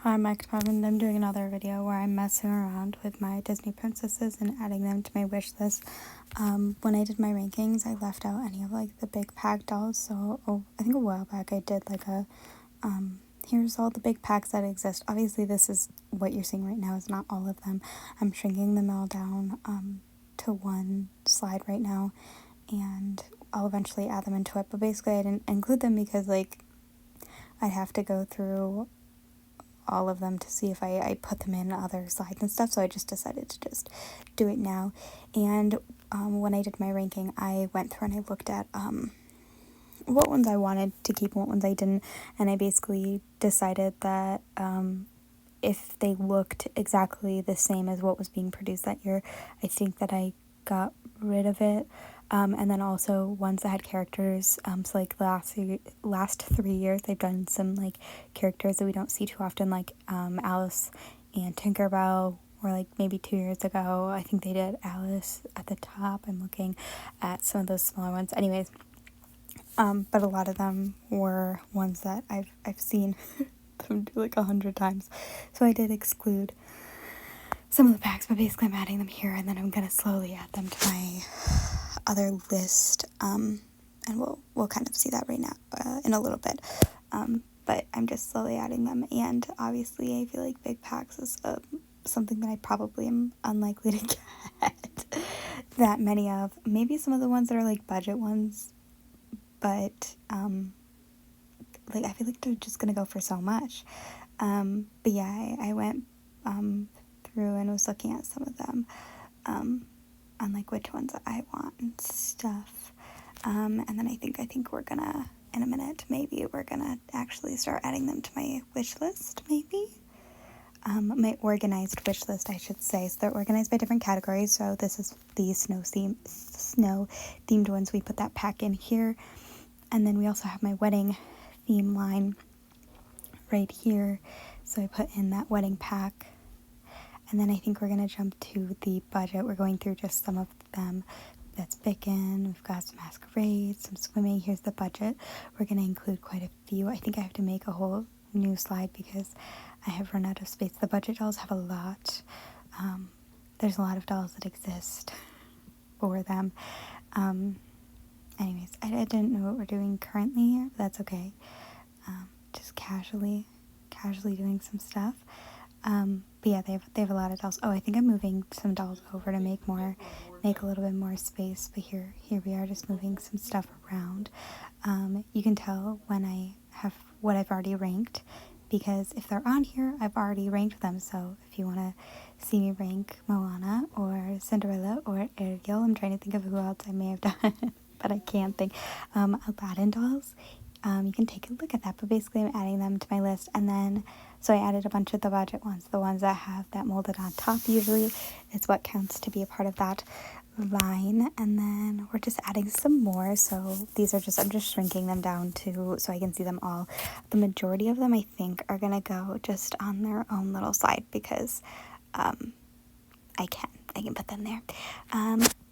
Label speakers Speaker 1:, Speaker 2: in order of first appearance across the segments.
Speaker 1: Hi, Mike Tom, and I'm doing another video where I'm messing around with my Disney princesses and adding them to my wish list. When I did my rankings, I left out any of like the big pack dolls. So I think a while back I did like a here's all the big packs that exist. Obviously, this is what you're seeing right now is not all of them. I'm shrinking them all down to one slide right now, and I'll eventually add them into it. But basically, I didn't include them because like I'd have to go through all of them to see if I put them in other slides and stuff, so I just decided to just do it now. And when I did my ranking, I went through and I looked at what ones I wanted to keep and what ones I didn't, and I basically decided that if they looked exactly the same as what was being produced that year, I think that I got rid of it. And then also ones that had characters, so like last 3 years they've done some like characters that we don't see too often, like Alice and Tinkerbell, or like maybe 2 years ago I think they did Alice at the top. I'm looking at some of those smaller ones anyways, but a lot of them were ones that I've seen them do like 100 times, so I did exclude some of the packs, but basically I'm adding them here, and then I'm gonna slowly add them to my other list, and we'll kind of see that right now in a little bit, but I'm just slowly adding them. And obviously I feel like big packs is something that I probably am unlikely to get that many of. Maybe some of the ones that are like budget ones, but like I feel like they're just gonna go for so much. But yeah, I went through and was looking at some of them on like which ones I want and stuff. And then I think we're gonna, in a minute, maybe we're gonna actually start adding them to my wish list, maybe. My organized wish list, I should say. So they're organized by different categories. So this is the snow themed ones. We put that pack in here. And then we also have my wedding theme line right here. So I put in that wedding pack. And then I think we're going to jump to the budget. We're going through just some of them. That's Bicken. We've got some masquerades, some swimming. Here's the budget. We're going to include quite a few. I think I have to make a whole new slide because I have run out of space. The budget dolls have a lot. There's a lot of dolls that exist for them. Anyways, I didn't know what we're doing currently here, but that's okay. Just casually doing some stuff. But yeah, they have a lot of dolls. Oh, I think I'm moving some dolls over to make a little bit more space. But here we are, just moving some stuff around. You can tell when I have what I've already ranked, because if they're on here, I've already ranked them. So if you want to see me rank Moana or Cinderella or Ariel, I'm trying to think of who else I may have done, but I can't think. Aladdin dolls. You can take a look at that, but basically I'm adding them to my list. And then, so I added a bunch of the budget ones, the ones that have that molded on top usually is what counts to be a part of that line. And then we're just adding some more. So these are I'm just shrinking them down to, so I can see them all. The majority of them I think are going to go just on their own little slide because I can put them there.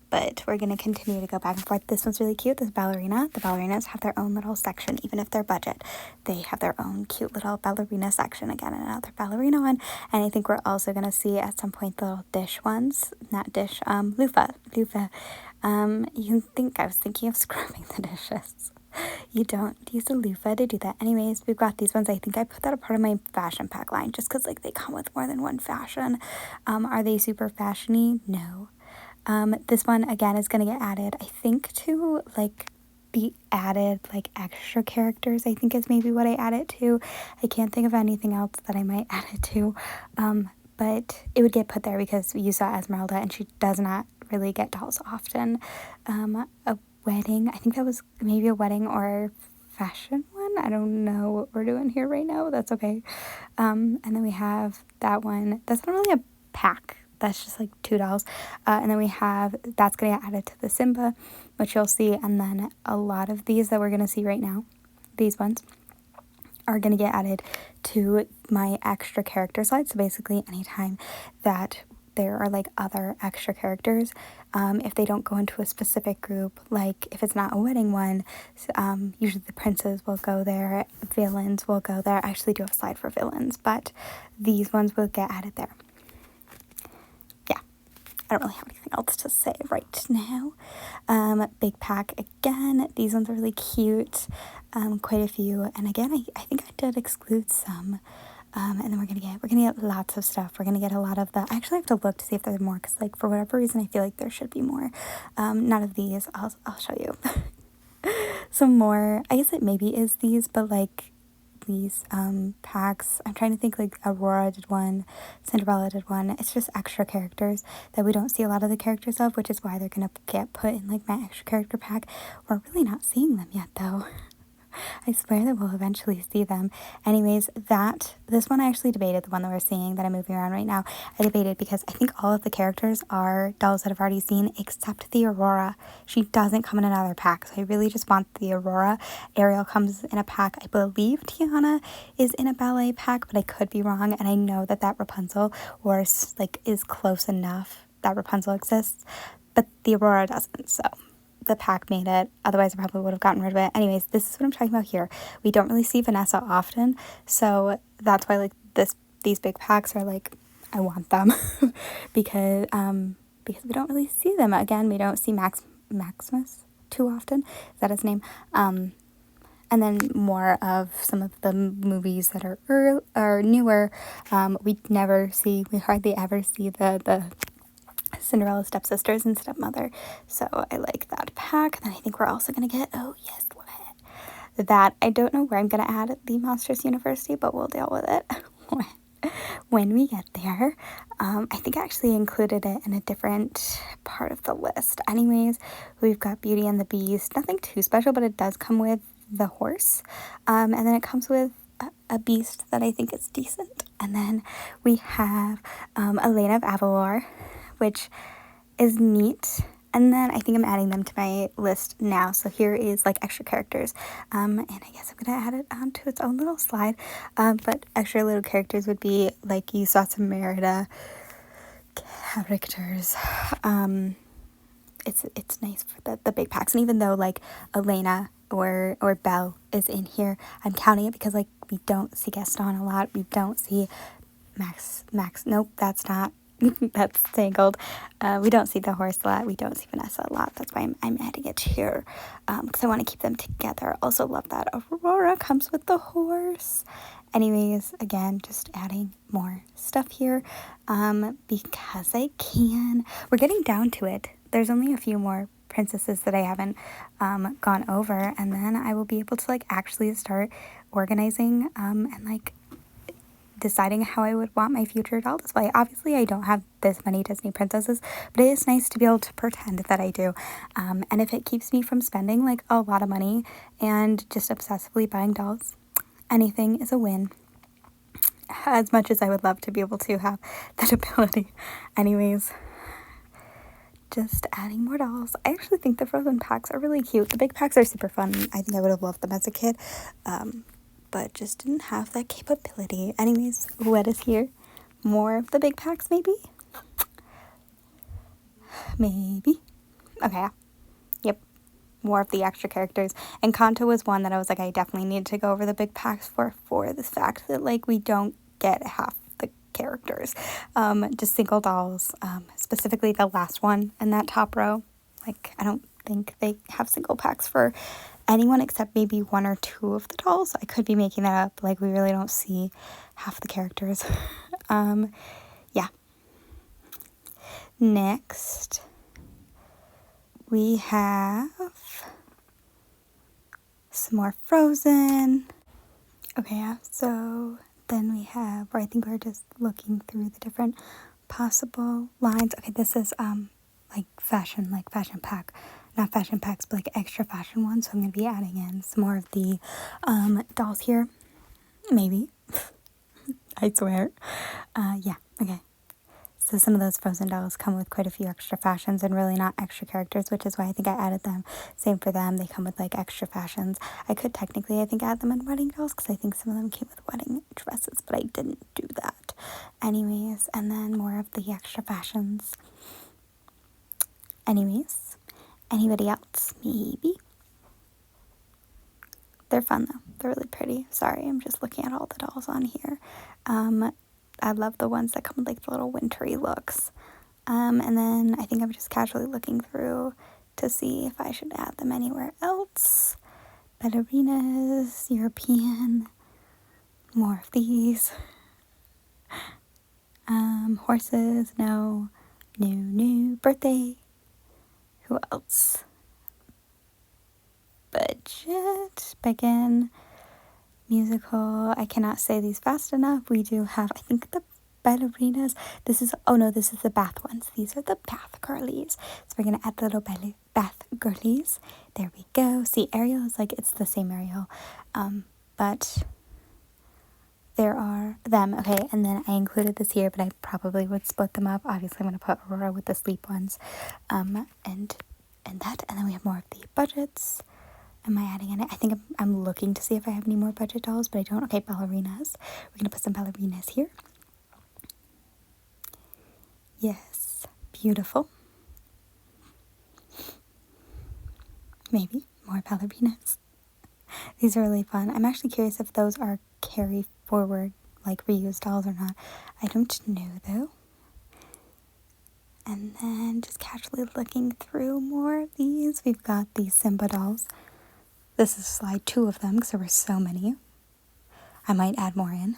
Speaker 1: But we're going to continue to go back and forth. This one's really cute, this ballerina. The ballerinas have their own little section, even if they're budget. They have their own cute little ballerina section. Again, another ballerina one. And I think we're also going to see at some point the little dish ones. Not dish, loofah. You can think I was thinking of scrubbing the dishes. You don't use a loofah to do that. Anyways, we've got these ones. I think I put that a part of my fashion pack line just because like they come with more than one fashion. Are they super fashiony? No. This one again is going to get added, I think, to like the added like extra characters. I think is maybe what I add it to. I can't think of anything else that I might add it to, but it would get put there because you saw Esmeralda and she does not really get dolls often. A wedding, I think that was maybe a wedding or fashion one. I don't know what we're doing here right now. That's okay. And then we have that one. That's not really a pack. That's just like $2. And then we have, that's going to get added to the Simba, which you'll see. And then a lot of these that we're going to see right now, these ones, are going to get added to my extra character slide. So basically anytime that there are like other extra characters. If they don't go into a specific group, like if it's not a wedding one, usually the princes will go there, villains will go there. I actually do have a slide for villains, but these ones will get added there. Yeah, I don't really have anything else to say right now. Big pack again. These ones are really cute. Quite a few, and again, I think I did exclude some. And then we're gonna get lots of stuff. We're gonna get a lot of the. I actually have to look to see if there's more, because like for whatever reason I feel like there should be more. None of these. I'll show you some more. I guess it maybe is these, but like these packs. I'm trying to think, like Aurora did one, Cinderella did one. It's just extra characters that we don't see a lot of the characters of, which is why they're gonna get put in like my extra character pack. We're really not seeing them yet though. I swear that we'll eventually see them. Anyways, this one I actually debated, the one that we're seeing that I'm moving around right now. I debated because I think all of the characters are dolls that I've already seen except the Aurora. She doesn't come in another pack, so I really just want the Aurora. Ariel comes in a pack. I believe Tiana is in a ballet pack, but I could be wrong, and I know that Rapunzel is close enough that Rapunzel exists, but the Aurora doesn't, so the pack made it. Otherwise I probably would have gotten rid of it. Anyways, this is what I'm talking about here. We don't really see Vanessa often, so that's why like these big packs are like, I want them because we don't really see them. Again, we don't see Maximus too often. Is that his name? And then more of some of the movies that are newer. We hardly ever see the Cinderella stepsisters and stepmother, so I like that pack. And then I think we're also gonna get, oh yes, what that, I don't know where I'm gonna add the Monsters University, but we'll deal with it when we get there. I think I actually included it in a different part of the list. Anyways, we've got Beauty and the Beast. Nothing too special, but it does come with the horse, and then it comes with a beast that I think is decent. And then we have Elena of Avalor, which is neat. And then I think I'm adding them to my list now. So here is like extra characters. And I guess I'm going to add it onto its own little slide. But extra little characters would be like you saw some Merida characters. It's nice for the big packs. And even though like Elena or Belle is in here, I'm counting it because like we don't see Gaston a lot. We don't see Max. Nope, that's not. That's Tangled. We don't see the horse a lot. We don't see Vanessa a lot. That's why I'm adding it here, because I want to keep them together. Also love that Aurora comes with the horse. Anyways, again, just adding more stuff here, because I can. We're getting down to it. There's only a few more princesses that I haven't gone over, and then I will be able to like actually start organizing and like deciding how I would want my future doll display. Obviously, I don't have this many Disney princesses, but it is nice to be able to pretend that I do. And if it keeps me from spending like a lot of money and just obsessively buying dolls, anything is a win. As much as I would love to be able to have that ability. Anyways, just adding more dolls. I actually think the Frozen packs are really cute. The big packs are super fun. I think I would have loved them as a kid. But just didn't have that capability. Anyways, what is here? More of the big packs, maybe? Maybe. Okay, yeah. Yep. More of the extra characters. And Kanto was one that I was like, I definitely need to go over the big packs for the fact that, like, we don't get half the characters. Just single dolls. Specifically the last one in that top row. Like, I don't think they have single packs for anyone except maybe one or two of the dolls. I could be making that up. Like, we really don't see half the characters. Yeah. Next, we have some more Frozen. Okay, yeah, so then we have, or I think we're just looking through the different possible lines. Okay, this is like fashion pack. Not fashion packs, but like extra fashion ones. So I'm going to be adding in some more of the dolls here. Maybe. I swear. Yeah, okay. So some of those Frozen dolls come with quite a few extra fashions and really not extra characters, which is why I think I added them. Same for them. They come with like extra fashions. I could technically, I think, add them in wedding dolls because I think some of them came with wedding dresses, but I didn't do that. Anyways, and then more of the extra fashions. Anyways, anybody else? Maybe. They're fun though. They're really pretty. Sorry, I'm just looking at all the dolls on here. I love the ones that come with like the little wintry looks. And then I think I'm just casually looking through to see if I should add them anywhere else. Ballerinas, European, more of these. Horses, no. New, birthday. Who else? Budget, begin, musical. I cannot say these fast enough. We do have, I think, the ballerinas. This is the bath ones. These are the bath girlies. So we're going to add the little bath girlies. There we go. See, Ariel is like, it's the same Ariel. But there are them. Okay, and then I included this here, but I probably would split them up. Obviously, I'm going to put Aurora with the sleep ones. And that. And then we have more of the budgets. Am I adding any? I think I'm looking to see if I have any more budget dolls, but I don't. Okay, ballerinas. We're going to put some ballerinas here. Yes, beautiful. Maybe more ballerinas. These are really fun. I'm actually curious if those are carry forward, like reused dolls or not. I don't know though. And then just casually looking through more of these. We've got these Simba dolls. This is slide 2 of them because there were so many. I might add more in.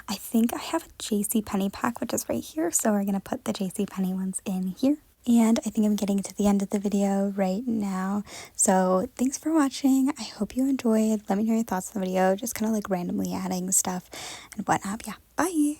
Speaker 1: I think I have a JCPenney pack, which is right here. So we're going to put the JCPenney ones in here. And I think I'm getting to the end of the video right now. So thanks for watching. I hope you enjoyed. Let me know your thoughts on the video. Just kind of like randomly adding stuff and whatnot. Yeah, bye.